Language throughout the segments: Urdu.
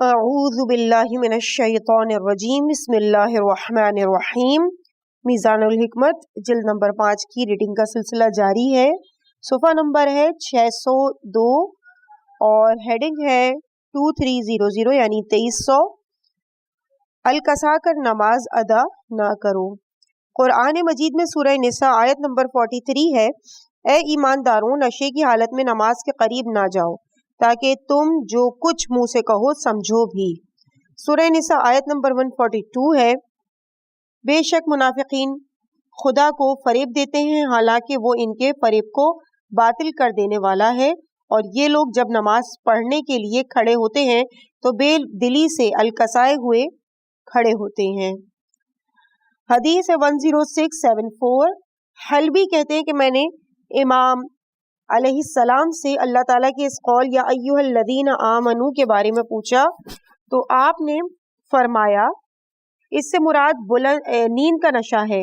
اعوذ باللہ من الشیطان الرجیم بسم اللہ الرحمن الرحیم۔ میزان الحکمت جلد نمبر 5 کی ریڈنگ کا سلسلہ جاری ہے۔ صفحہ نمبر ہے 602 اور ہیڈنگ ہے 2300 یعنی 2300۔ الکسا کر نماز ادا نہ کرو۔ قرآن مجید میں سورہ نساء آیت نمبر 43 ہے، اے ایمانداروں نشے کی حالت میں نماز کے قریب نہ جاؤ تاکہ تم جو کچھ منہ سے کہو سمجھو بھی۔ سورہ نساء آیت نمبر 142 ہے، بے شک منافقین خدا کو فریب دیتے ہیں حالانکہ وہ ان کے فریب کو باطل کر دینے والا ہے، اور یہ لوگ جب نماز پڑھنے کے لیے کھڑے ہوتے ہیں تو بے دلی سے الکسائے ہوئے کھڑے ہوتے ہیں۔ حدیث 10674، حلبی کہتے ہیں کہ میں نے امام علیہ السلام سے اللہ تعالیٰ کے اس قول یا ایھا الذین آمنو کے بارے میں پوچھا تو آپ نے فرمایا اس سے مراد نیند کا نشہ ہے۔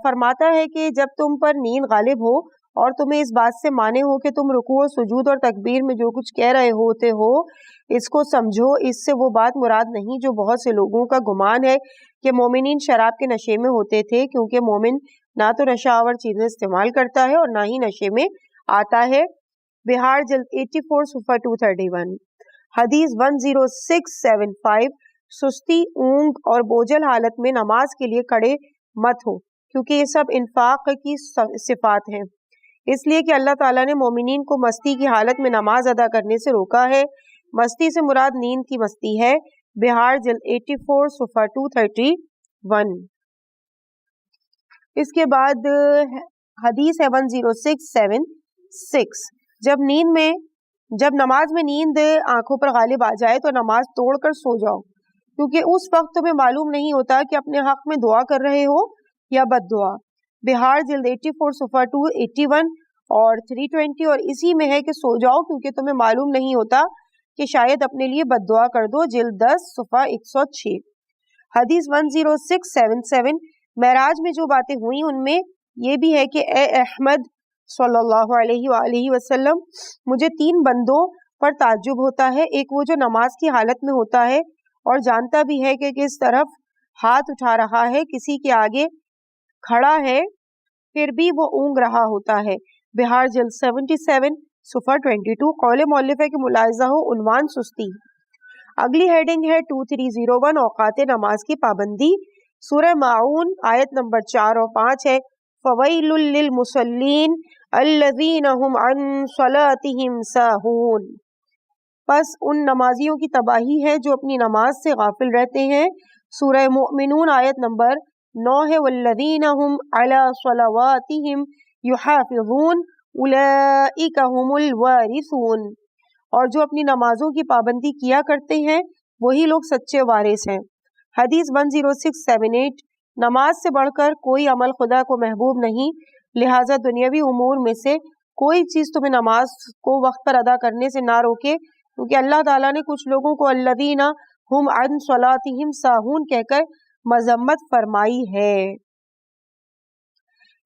فرماتا ہے کہ جب تم پر نیند غالب ہو اور تمہیں اس بات سے مانے ہو کہ تم رکوع و سجود اور تکبیر میں جو کچھ کہہ رہے ہوتے ہو اس کو سمجھو، اس سے وہ بات مراد نہیں جو بہت سے لوگوں کا گمان ہے کہ مومنین شراب کے نشے میں ہوتے تھے، کیونکہ مومن نہ تو نشہ آور چیزیں استعمال کرتا ہے اور نہ ہی نشے میں آتا ہے۔ بہار جلد 84 صفحہ 231۔ حدیث 10675، سستی، اونگ اور بوجھل حالت میں نماز کے لیے کھڑے مت ہو، کیونکہ یہ سب انفاق کی صفات ہیں، اس لیے کہ اللہ تعالیٰ نے مومنین کو مستی کی حالت میں نماز ادا کرنے سے روکا ہے۔ مستی سے مراد نیند کی مستی ہے۔ بہار جلد 84 صفحہ 231۔ اس کے بعد حدیث ہے 10676، جب نماز میں نیند آنکھوں پر غالب آ جائے تو نماز توڑ کر سو جاؤ، کیونکہ اس وقت تمہیں معلوم نہیں ہوتا کہ اپنے حق میں دعا کر رہے ہو یا بد دعا۔ بہار جلد 84 صفحہ 281 اور 320، اور اسی میں ہے کہ سو جاؤ کیونکہ تمہیں معلوم نہیں ہوتا کہ شاید اپنے لیے بد دعا کر دو، جلد 10 صفحہ 106۔ حدیث 10677، معراج میں جو باتیں ہوئیں ان میں یہ بھی ہے کہ اے احمد صلی اللہ علیہ وآلہ وسلم، مجھے 3 بندوں پر تعجب ہوتا ہے، ایک وہ جو نماز کی حالت میں ہوتا ہے اور جانتا بھی ہے کہ کس طرف ہاتھ اٹھا رہا ہے، کسی کے آگے کھڑا ہے پھر بھی وہ اونگ رہا ہوتا ہے۔ بہار جلد 77 صفحہ 22۔ قول مؤلف ہے کہ ملاحظہ ہو عنوان سستی۔ اگلی ہیڈنگ ہے 2301، اوقات نماز کی پابندی۔ سورہ ماعون آیت نمبر 4 اور 5 ہے، فویل للمصلین الذین هم عن صلاتهم ساہون، پس ان نمازیوں کی تباہی ہے جو اپنی نماز سے غافل رہتے ہیں۔ سورہ مؤمنون آیت نمبر 9 ہے، والذین هم علی صلواتهم یحافظون اولئک هم الوارثون، اور جو اپنی نمازوں کی پابندی کیا کرتے ہیں وہی لوگ سچے وارث ہیں۔ حدیث 10678، نماز سے بڑھ کر کوئی عمل خدا کو محبوب نہیں، لہٰذا دنیاوی امور میں سے کوئی چیز تمہیں نماز کو وقت پر ادا کرنے سے نہ روکے، کیونکہ اللہ تعالیٰ نے کچھ لوگوں کو الذین ہم عن صلاتہم ساہون کہہ کر مذمت فرمائی ہے،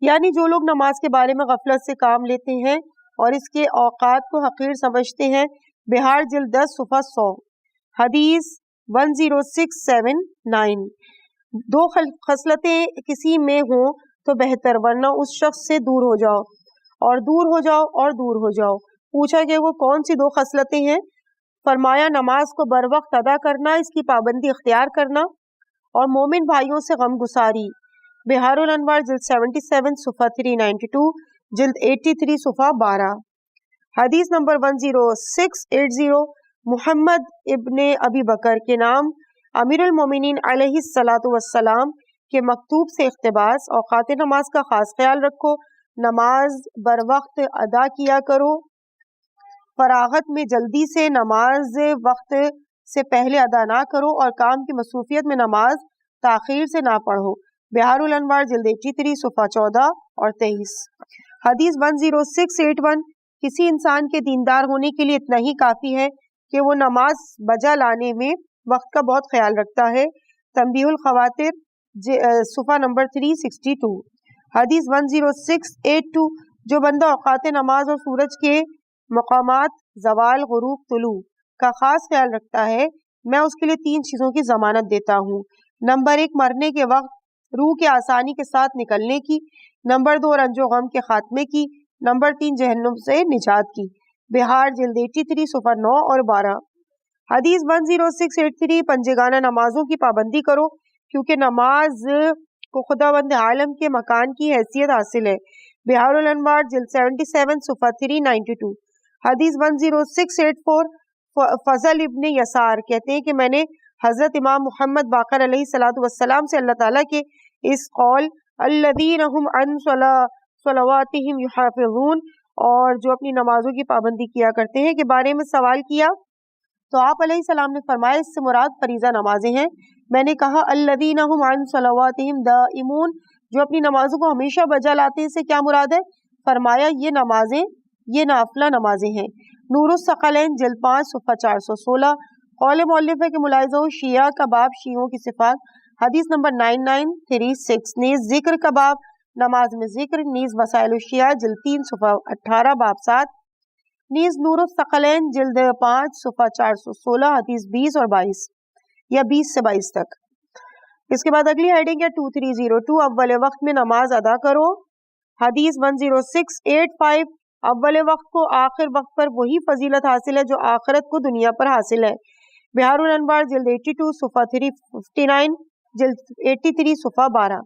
یعنی جو لوگ نماز کے بارے میں غفلت سے کام لیتے ہیں اور اس کے اوقات کو حقیر سمجھتے ہیں۔ بہار جلد 10 صفحہ 100۔ حدیث 10679، 2 خصلتیں کسی میں ہوں تو بہتر، ورنہ اس شخص سے دور ہو جاؤ اور دور ہو جاؤ اور دور ہو جاؤ۔ پوچھا کہ وہ کون سی 2 خصلتیں ہیں؟ فرمایا نماز کو بر وقت ادا کرنا، اس کی پابندی اختیار کرنا اور مومن بھائیوں سے غم گساری۔ بہار الانوار جلد 77 صفحہ 392، جلد 83 صفحہ 12۔ حدیث نمبر 10680، محمد ابن ابی بکر کے نام امیر المومنین علیہ السلام کے مکتوب سے اقتباس، اوقات نماز کا خاص خیال رکھو، نماز بر وقت ادا کیا کرو، فراغت میں جلدی سے نماز وقت سے پہلے ادا نہ کرو اور کام کی مصروفیت میں نماز تاخیر سے نہ پڑھو۔ بہار الانوار جلد 83 صفحہ 14 اور 23۔ حدیث 10681، کسی انسان کے دیندار ہونے کے لیے اتنا ہی کافی ہے کہ وہ نماز بجا لانے میں وقت کا بہت خیال رکھتا ہے۔ تنبیہ الخواطر صفحہ نمبر 362۔ حدیث 10682، جو بندہ اوقات نماز اور سورج کے مقامات زوال، غروب، طلوع کا خاص خیال رکھتا ہے میں اس کے لیے 3 چیزوں کی ضمانت دیتا ہوں. نمبر 1 مرنے کے وقت روح کے آسانی کے ساتھ نکلنے کی. نمبر 2 رنج و غم کے خاتمے کی. نمبر 3 جہنم سے نجات کی. بہار جلد 83 صفحہ 9 اور 12. حدیث 10683 پنجگانہ نمازوں کی پابندی کرو کیونکہ نماز کو خداوند عالم کے مکان کی حیثیت حاصل ہے. بہار الانوار جلد 77 صفحہ 392. حدیث 10684 فضل ابن یسار کہتے ہیں کہ میں نے حضرت امام محمد باقر علیہ الصلوۃ والسلام سے اللہ تعالیٰ کے اس قول الذین هم عن صلواتهم یحافظون اور جو اپنی نمازوں کی پابندی کیا کرتے ہیں کے بارے میں سوال کیا تو آپ علیہ السلام نے فرمایا اس سے مراد فریضہ نمازیں ہیں. میں نے کہا الذین هم عن صلواتهم دائمون جو اپنی نمازوں کو ہمیشہ بجا لاتے ہیں، سے کیا مراد ہے؟ فرمایا یہ نمازیں یہ نافلہ نمازیں ہیں. نور الثقلین جلد 5 صفحہ 416. قول مؤلف ہے کہ ملاحظہ شیعہ کا باب شیعوں کی صفات. حدیث نمبر 9936. نیز ذکر کا باب نماز میں ذکر. نیز وسائل الشیعہ جلد 3 صفحہ 18 باب 7. نیز نور الثقلین جلد 5 صفحہ 416 حدیث 20 اور 22 یا 20 سے 22 تک. اس کے بعد اگلی ہیڈنگ ہے 2302 اول وقت میں نماز ادا کرو. حدیث 10685 اول وقت کو آخر وقت پر وہی فضیلت حاصل ہے جو آخرت کو دنیا پر حاصل ہے. بہار الانوار جلد 82 صفحہ 359 جلد 83 صفحہ 12.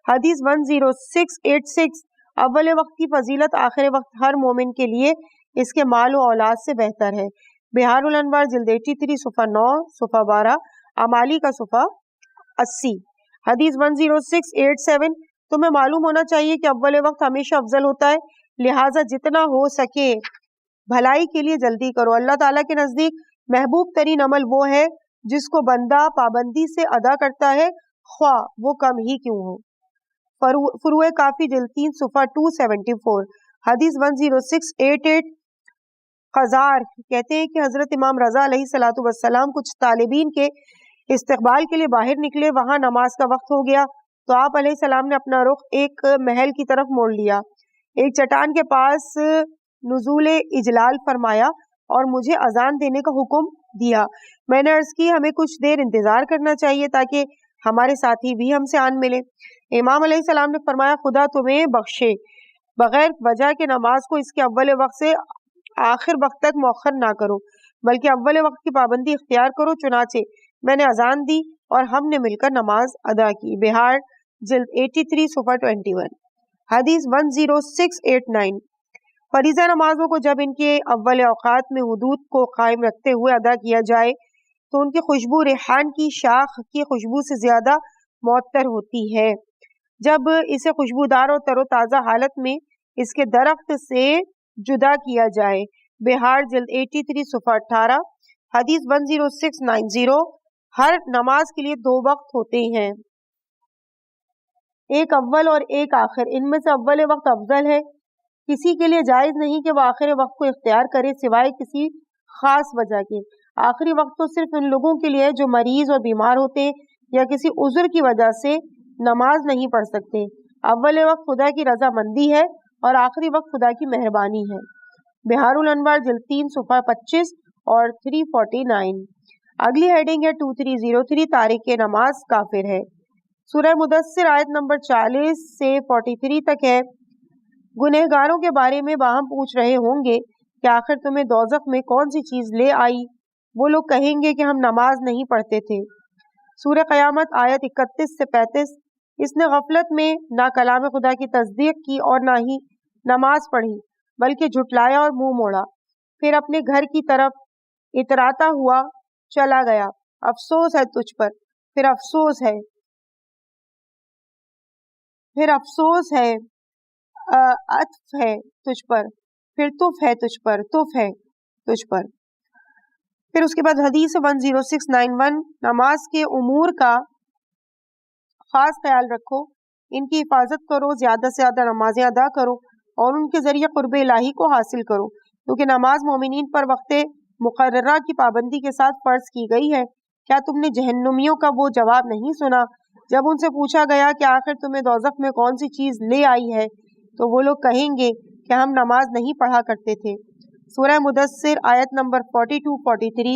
حدیث 10686 اول وقت کی فضیلت آخر وقت ہر مومن کے لیے اس کے مال و اولاد سے بہتر ہے. بہار الانوار جلد 83 صفحہ 9 صفحہ 12 امالی کا صفحہ 80. حدیث 10687 تمہیں معلوم ہونا چاہیے کہ اول وقت ہمیشہ افضل ہوتا ہے، لہٰذا جتنا ہو سکے بھلائی کے لیے جلدی کرو. اللہ تعالیٰ کے نزدیک محبوب ترین عمل وہ ہے جس کو بندہ پابندی سے ادا کرتا ہے خواہ وہ کم ہی کیوں ہو. فروع کافی جلد 3 صفحہ 274. حدیث 10688 قزار کہتے ہیں کہ حضرت امام رضا علیہ الصلوۃ والسلام کچھ طالبین کے استقبال کے لیے باہر نکلے. وہاں نماز کا وقت ہو گیا تو آپ علیہ السلام نے اپنا رخ ایک محل کی طرف موڑ لیا. ایک چٹان کے پاس نزول اجلال فرمایا اور مجھے اذان دینے کا حکم دیا. میں نے عرض کی ہمیں کچھ دیر انتظار کرنا چاہیے تاکہ ہمارے ساتھی بھی ہم سے آن ملے. امام علیہ السلام نے فرمایا خدا تمہیں بخشے، بغیر وجہ کے نماز کو اس کے اول وقت سے آخر وقت تک مؤخر نہ کرو بلکہ اول وقت کی پابندی اختیار کرو. چنانچہ میں نے اذان دی اور ہم نے مل کر نماز ادا کی. بہار جلد 83 صفحہ 21. حدیث 10689 فریضہ نمازوں کو جب ان کے اول اوقات میں حدود کو قائم رکھتے ہوئے ادا کیا جائے تو ان کی خوشبو ریحان کی شاخ کی خوشبو سے زیادہ معطر ہوتی ہے. جب اسے خوشبودار اور تر و تازہ حالت میں اس کے درخت سے جدا کیا جائے. بہار جلد 83 صفحہ 18. حدیث 10690 ہر نماز کے لیے 2 وقت ہوتے ہیں، ایک اول اور ایک آخر. ان میں سے اول وقت افضل ہے. کسی کے لیے جائز نہیں کہ وہ آخر وقت کو اختیار کرے سوائے کسی خاص وجہ کے. آخری وقت تو صرف ان لوگوں کے لیے جو مریض اور بیمار ہوتے یا کسی عذر کی وجہ سے نماز نہیں پڑھ سکتے. اول وقت خدا کی رضا مندی ہے اور آخری وقت خدا کی مہربانی ہے. بہار الانوار جلد 3 صفحہ 25 اور 349. اگلی ہیڈنگ ہے 2303 تارک نماز کافر ہے. سورہ مدثر آیت نمبر 40 سے 43 تک ہے. گنہگاروں کے بارے میں باہم پوچھ رہے ہوں گے کہ آخر تمہیں دوزخ میں کون سی چیز لے آئی؟ وہ لوگ کہیں گے کہ ہم نماز نہیں پڑھتے تھے. سورہ قیامت آیت 31 سے 35. اس نے غفلت میں نہ کلام خدا کی تصدیق کی اور نہ ہی نماز پڑھی بلکہ جھٹلایا اور منہ موڑا، پھر اپنے گھر کی طرف اتراتا ہوا چلا گیا. افسوس ہے تجھ پر، پھر افسوس ہے، پھر افسوس ہے، عطف ہے تجھ پر، پھر تف ہے تجھ پر، تف ہے تجھ پر. پھر اس کے بعد حدیث 10691 نماز کے امور کا خاص خیال رکھو، ان کی حفاظت کرو، زیادہ سے زیادہ نمازیں ادا کرو اور ان کے ذریعے قرب الہی کو حاصل کرو کیونکہ نماز مومنین پر وقت مقررہ کی پابندی کے ساتھ فرض کی گئی ہے. کیا تم نے جہنمیوں کا وہ جواب نہیں سنا جب ان سے پوچھا گیا کہ آخر تمہیں دوزخ میں کون سی چیز لے آئی ہے؟ تو وہ لوگ کہیں گے کہ ہم نماز نہیں پڑھا کرتے تھے. سورہ مدثر آیت نمبر 42-43.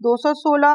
216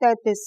33,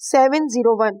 10701।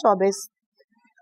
24,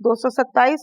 227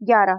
11,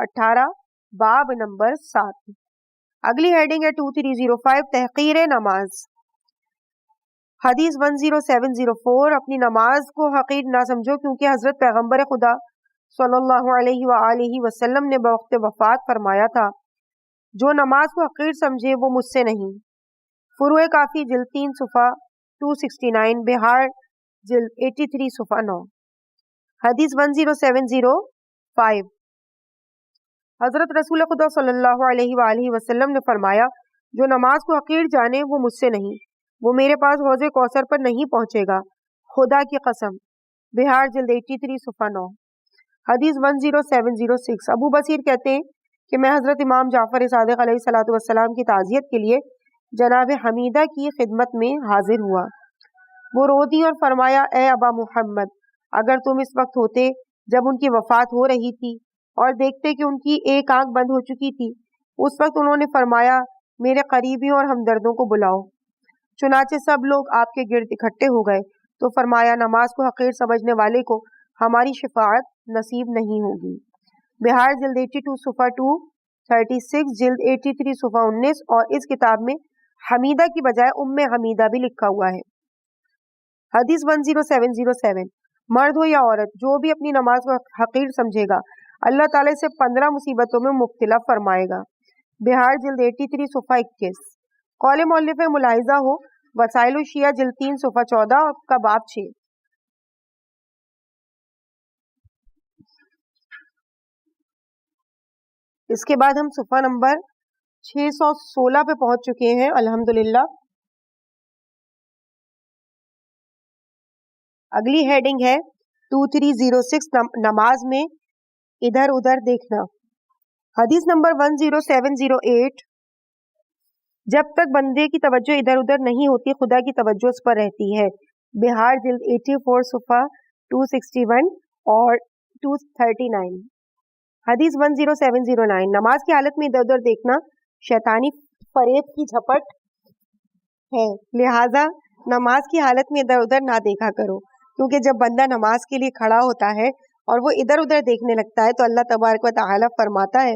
18 باب نمبر 7۔ اگلی ہیڈنگ ہے 2305 تحقیر نماز۔ حدیث 10704 اپنی نماز کو حقیر نہ سمجھو کیونکہ حضرت پیغمبر خدا صلی اللہ علیہ وآلہ وسلم نے بوقت وفات فرمایا تھا جو نماز کو حقیر سمجھے وہ مجھ سے نہیں۔ فروع کافی جلد 3 صفحہ 269، بہار جلد 83 صفحہ 9۔ حدیث 10705 حضرت رسول خدا صلی اللہ علیہ وآلہ وسلم نے فرمایا جو نماز کو حقیر جانے وہ مجھ سے نہیں، وہ میرے پاس حوض کوثر پر نہیں پہنچے گا، خدا کی قسم۔ بہار جلد 83 صفحہ 9۔ حدیث 10706 ابو بصیر کہتے ہیں کہ میں حضرت امام جعفر صادق علیہ الصلوۃ والسلام کی تعزیت کے لیے جناب حمیدہ کی خدمت میں حاضر ہوا۔ وہ رو دی اور فرمایا اے ابا محمد، اگر تم اس وقت ہوتے جب ان کی وفات ہو رہی تھی اور دیکھتے کہ ان کی ایک آنکھ بند ہو چکی تھی۔ اس وقت انہوں نے فرمایا میرے قریبیوں اور ہمدردوں کو بلاؤ۔ چنانچہ سب لوگ آپ کے گرد اکٹھے ہو گئے تو فرمایا نماز کو حقیر سمجھنے والے کو ہماری شفاعت نصیب نہیں ہوگی۔ بہار جلد 82 صفحہ 236، جلد 83 صفحہ 19، اور اس کتاب میں حمیدہ کی بجائے ام حمیدہ بھی لکھا ہوا ہے۔ حدیث 10707 مرد ہو یا عورت جو بھی اپنی نماز کو حقیر سمجھے گا اللہ تعالیٰ سے 15 مصیبتوں میں مبتلا فرمائے گا۔ بہار جلد 83 صفحہ 21۔ قول مؤلف ملاحظہ ہو وسائل الشیعہ جلد 3 صفحہ 14 کا باب 6۔ اس کے بعد ہم صفحہ نمبر 616 پہ پہنچ چکے ہیں الحمدللہ۔ اگلی ہیڈنگ ہے 2306 نماز میں ادھر ادھر دیکھنا۔ حدیث نمبر 10708 جب تک بندے کی توجہ ادھر ادھر نہیں ہوتی خدا کی توجہ اس پر رہتی ہے۔ بہار جلد 84 صفحہ 261 اور 239۔ حدیث 10709 نماز کی حالت میں ادھر ادھر دیکھنا شیطانی فریب کی جھپٹ ہے، لہٰذا نماز کی حالت میں ادھر ادھر نہ دیکھا کرو، کیونکہ جب بندہ نماز کے لیے کھڑا ہوتا ہے اور وہ ادھر ادھر دیکھنے لگتا ہے تو اللہ تبارک و تعالیٰ فرماتا ہے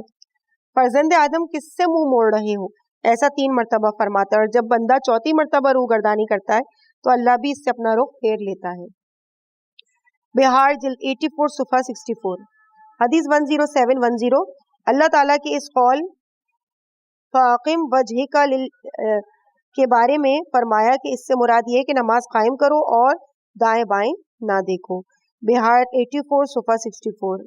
فرزند آدم کس سے منہ موڑ رہے ہو، ایسا 3 مرتبہ فرماتا ہے، اور جب بندہ 4تھی مرتبہ روح گردانی کرتا ہے تو اللہ بھی اس سے اپنا رخ پھیر لیتا ہے۔ بہار جلد 84 صفحہ 64۔ حدیث 10710 اللہ تعالیٰ کے اس قول فاقم وجہک کے بارے میں فرمایا کہ اس سے مراد یہ کہ نماز قائم کرو اور دائیں بائیں نہ دیکھو۔ بہار 84 صفحہ 64۔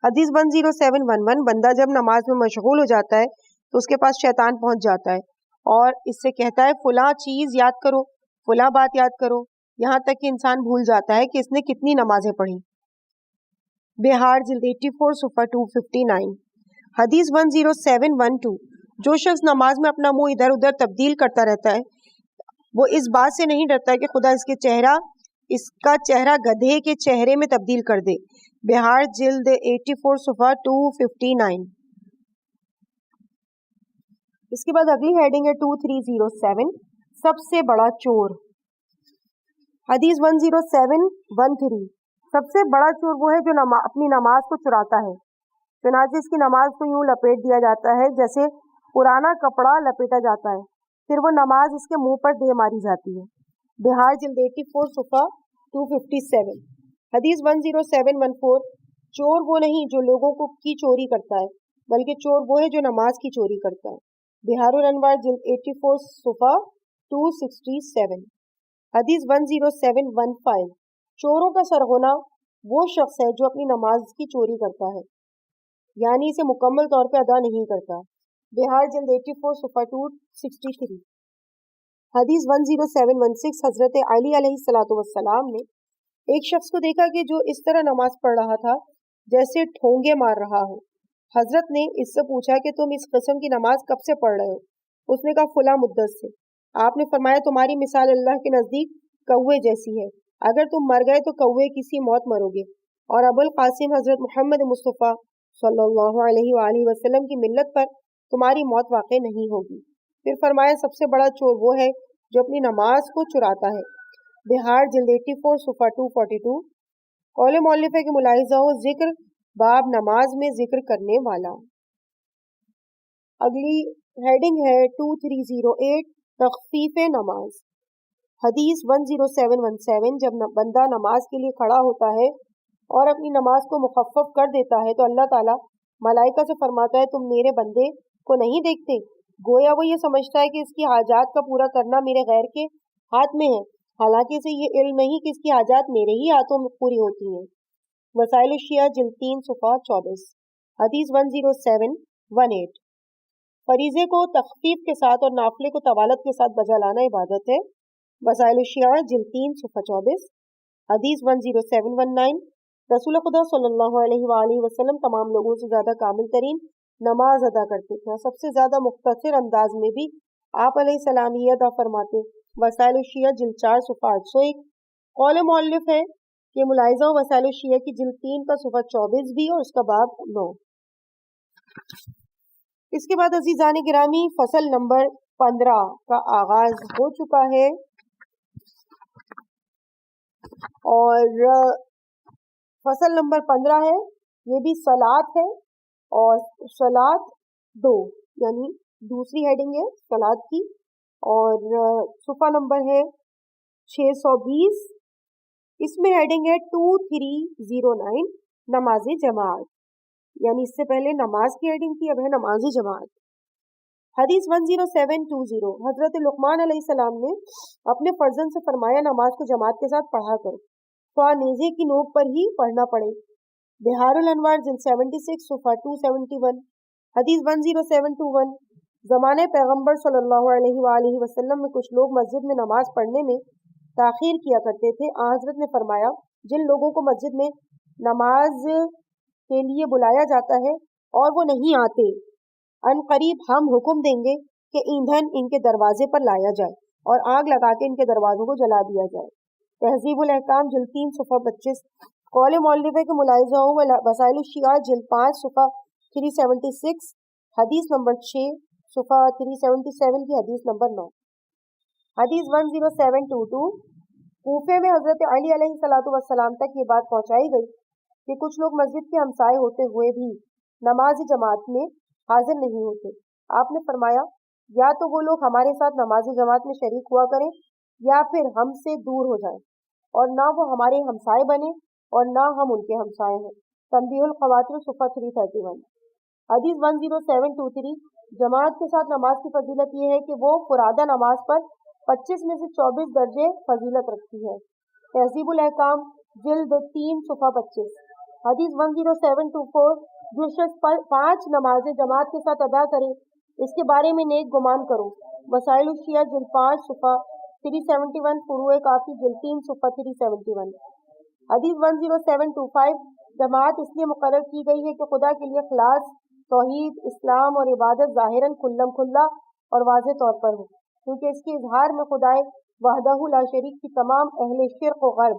حدیث 10711 بندہ جب نماز میں مشغول ہو جاتا ہے تو اس کے پاس شیطان پہنچ جاتا ہے اور اس سے کہتا ہے فلاں چیز یاد کرو، فلاں بات یاد کرو، یہاں تک کہ انسان بھول جاتا ہے کہ اس نے کتنی نمازیں پڑھی۔ بہار جلد 84 صفحہ 259۔ حدیث 10712 جو شخص نماز میں اپنا منہ ادھر ادھر تبدیل کرتا رہتا ہے وہ اس بات سے نہیں ڈرتا کہ خدا اس کا چہرہ گدھے کے چہرے میں تبدیل کر دے۔ بہار جلد 84 صفحہ 259۔ اس کے بعد اگلی ہیڈنگ ہے 2307 سب سے بڑا چور۔ حدیث 10713 سب سے بڑا چور وہ ہے جو اپنی نماز کو چراتا ہے، چنانچہ اس کی نماز کو یوں لپیٹ دیا جاتا ہے جیسے پرانا کپڑا لپیٹا جاتا ہے، پھر وہ نماز اس کے منہ پر دے ماری جاتی ہے۔ بہار جلد 84 صفحہ 257۔ حدیث 10714 چور وہ نہیں جو لوگوں کی چوری کرتا ہے بلکہ چور وہ ہے جو نماز کی چوری کرتا ہے۔ بہار الانوار جلد 84 صفحہ 267۔ حدیث 10715 چوروں کا سرغنہ وہ شخص ہے جو اپنی نماز کی چوری کرتا ہے، یعنی اسے مکمل طور پہ ادا نہیں کرتا۔ بہار جلد 84 صفحہ 263۔ حدیث 10716 حضرت علی علیہ السلام نے ایک شخص کو دیکھا کہ جو اس طرح نماز پڑھ رہا تھا جیسے ٹھونگے مار رہا ہو۔ حضرت نے اس سے پوچھا کہ تم اس قسم کی نماز کب سے پڑھ رہے ہو؟ اس نے کہا فلاں مدت سے۔ آپ نے فرمایا تمہاری مثال اللہ کے نزدیک کوے جیسی ہے، اگر تم مر گئے تو کوے کسی موت مرو گے، اور ابو القاسم حضرت محمد مصطفیٰ صلی اللہ علیہ وآلہ وسلم کی ملت پر تمہاری موت واقع نہیں ہوگی۔ پھر فرمایا سب سے بڑا چور وہ ہے جو اپنی نماز کو چراتا ہے۔ بہار جلد 84 صفحہ 242۔ قول مؤلف کے ملاحظہ ہو ذکر باب نماز میں ذکر کرنے والا۔ اگلی ہیڈنگ ہے 2308 تخفیف نماز. حدیث 10717 جب بندہ نماز کے لیے کھڑا ہوتا ہے اور اپنی نماز کو مخفف کر دیتا ہے تو اللہ تعالیٰ ملائکہ سے فرماتا ہے تم میرے بندے کو نہیں دیکھتے؟ گویا وہ یہ سمجھتا ہے کہ اس کی حاجات کا پورا کرنا میرے غیر کے ہاتھ میں ہے، حالانکہ اسے یہ علم نہیں کہ اس کی حاجات میرے ہی ہاتھوں میں پوری ہوتی ہیں. وسائل الشیعہ جلد 3 صفحہ 24. حدیث 10718 فریضے کو تخفیف کے ساتھ اور نافلے کو طوالت کے ساتھ بجا لانا عبادت ہے. وسائل الشیعہ جلد 3 صفحہ 24. حدیث 10719 رسول خدا صلی اللہ علیہ وآلہ وسلم تمام لوگوں سے زیادہ کامل ترین نماز ادا کرتے تھے اور سب سے زیادہ مختصر انداز میں بھی آپ علیہ السلام ہی ادا فرماتے. وسائل الشیعہ جلد 4 صفحہ 801. قول مؤلف ہے کہ ملاحظہ وسائل الشیعہ کی جلد 3 کا صفحہ 24 بھی اور اس کا باب 9. اس کے بعد عزیزان گرامی فصل نمبر 15 کا آغاز ہو چکا ہے اور فصل نمبر 15 ہے، یہ بھی صلاۃ ہے اور صلاۃ 2 یعنی دوسری ہیڈنگ ہے صلاۃ کی اور صفحہ نمبر ہے 620. اس میں ہیڈنگ ہے 2309 نماز جماعت، یعنی اس سے پہلے نماز کی ہیڈنگ تھی، اب ہے نماز جماعت. حدیث 10720 حضرت لقمان علیہ السلام نے اپنے فرزند سے فرمایا نماز کو جماعت کے ساتھ پڑھا کرو، خواہ نیزے کی نوک پر ہی پڑھنا پڑے. بہار الانوار جلد 76 صفحہ 271. حدیث 10721 زمانے پیغمبر صلی اللہ علیہ وآلہ وسلم میں کچھ لوگ مسجد میں نماز پڑھنے میں تاخیر کیا کرتے تھے. حضرت نے فرمایا جن لوگوں کو مسجد میں نماز کے لیے بلایا جاتا ہے اور وہ نہیں آتے، ان قریب ہم حکم دیں گے کہ ایندھن ان کے دروازے پر لایا جائے اور آگ لگا کے ان کے دروازوں کو جلا دیا جائے. تہذیب الاحکام جلد 3 صفحہ 25. قول مؤلف ہے کہ ملاحظہ وسائل الشیعہ جلد 5 صفحہ 376. حدیث نمبر 6 صفحہ 377 کی حدیث نمبر 9. حدیث 10722 کوفے میں حضرت علی علیہ السلام تک یہ بات پہنچائی گئی کہ کچھ لوگ مسجد کے ہمسائے ہوتے ہوئے بھی نماز جماعت میں حاضر نہیں ہوتے. آپ نے فرمایا یا تو وہ لوگ ہمارے ساتھ نماز جماعت میں شریک ہوا کریں یا پھر ہم سے دور ہو جائیں، اور نہ وہ ہمارے ہمسائے بنے اور نہ ہم ان کے ہمسائے ہیں. تنبیہ الخواطر صفحہ 331. حدیث 10723 جماعت کے ساتھ نماز کی فضیلت یہ ہے کہ وہ فرادہ نماز پر 25 میں سے 24 درجے فضیلت رکھتی ہے. تہذیب الاحکام جلد 3 صفحہ 25. حدیث 10724 جو شخص 5 نمازیں جماعت کے ساتھ ادا کرے اس کے بارے میں نیک گمان کرو. وسائل الشیعہ جلد 5 صفحہ 371. فروع کافی جلد 3 صفحہ 371. حدیث 10725 جماعت اس لیے مقرر کی گئی ہے کہ خدا کے لیے خلاص، توحید، اسلام اور عبادت ظاہراً کھلم کھلا اور واضح طور پر ہو، کیونکہ اس کے اظہار میں خدائے وحدہ لا شریک کی تمام اہل شرق و غرب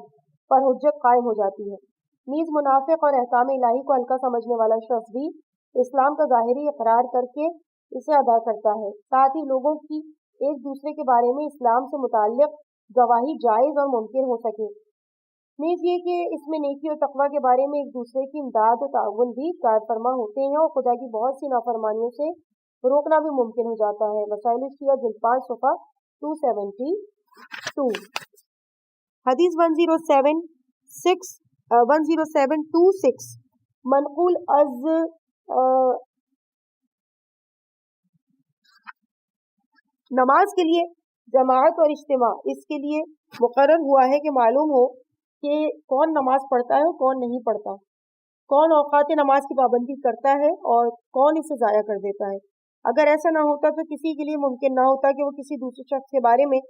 پر حجت قائم ہو جاتی ہے. نیز منافق اور احکام الہی کو ہلکا سمجھنے والا شخص بھی اسلام کا ظاہری اقرار کر کے اسے ادا کرتا ہے، ساتھ ہی لوگوں کی ایک دوسرے کے بارے میں اسلام سے متعلق گواہی جائز اور ممکن ہو سکے. نیز یہ کہ اس میں نیکی اور تقوی کے بارے میں ایک دوسرے کی امداد و تعاون بھی کار فرما ہوتے ہیں اور خدا کی بہت سی نافرمانیوں سے روکنا بھی ممکن ہو جاتا ہے. وسائل الشیعہ جلد 5 صفحہ 272. حدیث 10726 منقول از نماز کے لیے جماعت اور اجتماع اس کے لیے مقرر ہوا ہے کہ معلوم ہو کہ کون نماز پڑھتا ہے اور کون نہیں پڑھتا، کون اوقات نماز کی پابندی کرتا ہے اور کون اسے ضائع کر دیتا ہے. اگر ایسا نہ ہوتا تو کسی کے لیے ممکن نہ ہوتا کہ وہ کسی دوسرے شخص کے بارے میں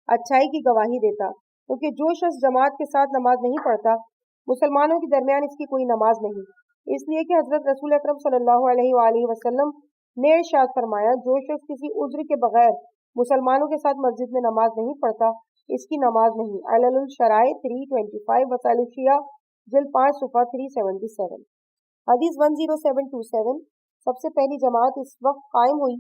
اچھائی کی گواہی دیتا، کیونکہ جو شخص جماعت کے ساتھ نماز نہیں پڑھتا مسلمانوں کے درمیان اس کی کوئی نماز نہیں. اس لیے کہ حضرت رسول اکرم صلی اللہ علیہ وآلہ وسلم نے ارشاد فرمایا جو شخص کسی عذر کے بغیر مسلمانوں کے ساتھ مسجد میں نماز نہیں پڑھتا اس کی نماز نہیں. علل الشرائع 325. وسائل الشیعہ جلد 5 صفحہ 377. حدیث 10727 سب سے پہلی جماعت اس وقت قائم ہوئی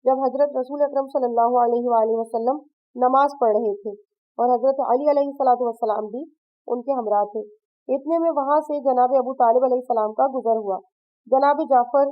جب حضرت رسول اکرم صلی اللہ علیہ وآلہ وسلم نماز پڑھ رہے تھے اور حضرت علی علیہ السلام بھی ان کے ہمراہ تھے. اتنے میں وہاں سے جناب ابو طالب علیہ السلام کا گزر ہوا. جناب جعفر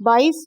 22।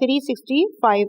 365।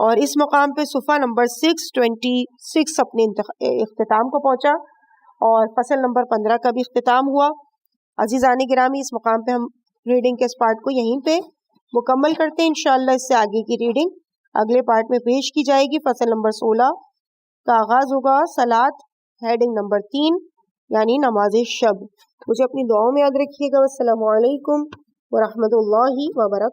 اور اس مقام پہ صفحہ نمبر 626 اپنے اختتام کو پہنچا اور فصل نمبر 15 کا بھی اختتام ہوا. عزیزان گرامی، اس مقام پہ ہم ریڈنگ کے اس پارٹ کو یہیں پہ مکمل کرتے ہیں. انشاءاللہ اس سے آگے کی ریڈنگ اگلے پارٹ میں پیش کی جائے گی. فصل نمبر 16 کا آغاز ہوگا صلاۃ، ہیڈنگ نمبر 3 یعنی نماز شب. مجھے اپنی دعاؤں میں یاد رکھیے گا. السلام علیکم ورحمۃ اللہ وبرکاتہ.